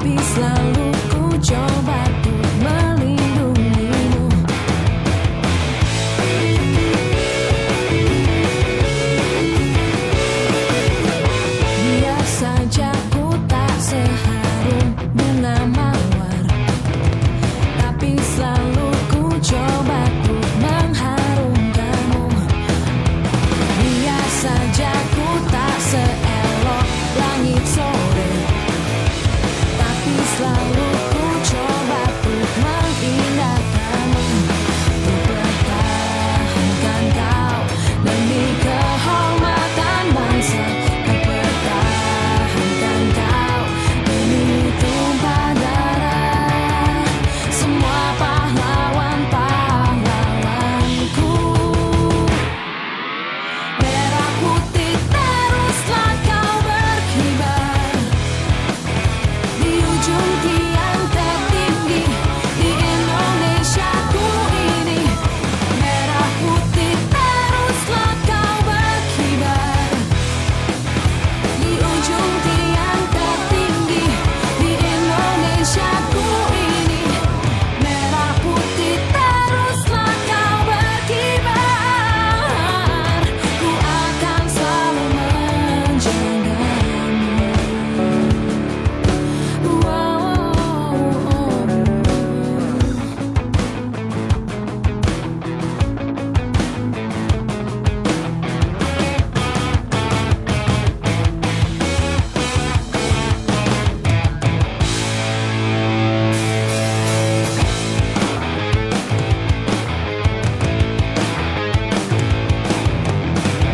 tapi selalu ku coba untuk melindungimu. Biar saja ku tak seharum bunga mawar, tapi selalu ku coba untuk mengharumkanmu. Biar saja ku tak seelok langit sore, tapi selalu ku coba untuk mengindahkanmu. Untuk pertahankan kau demi kehormatan bangsa, untuk pertahankan kau demi tumpah darah semua pahlawan-pahlawanku. Merah putih teruslah kau berkibar di ujung tiang tertinggi di Indonesiaku ini. Merah putih teruslah kau berkibar di ujung tiang tertinggi di Indonesiaku ini. Merah putih teruslah kau berkibar, ku akan selalu menjagamu.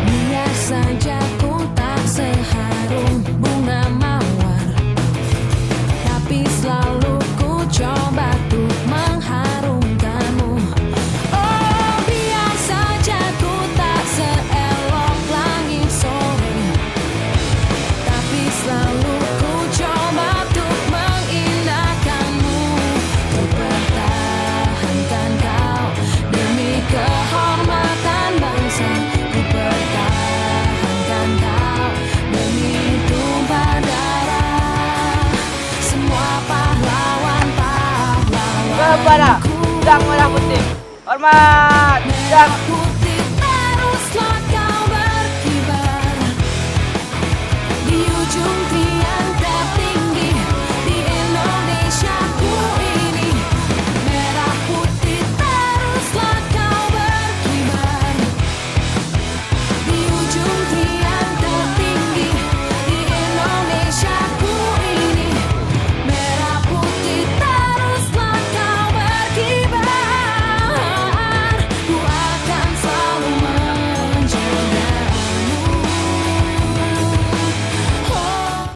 Biar saja ku tak seharum bunga mawar, tapi selalu ku coba untuk mengharumkanmu. Oh, biar saja ku tak seelok langit sore, tapi selalu ku coba untuk mengindahkanmu. Untuk pertahankan kau demi kehormatan bangsa, untuk pertahankan kau demi tumpah darah semua Kepada pahlawan-pahlawanku. Sang Merah Putih, hormat dan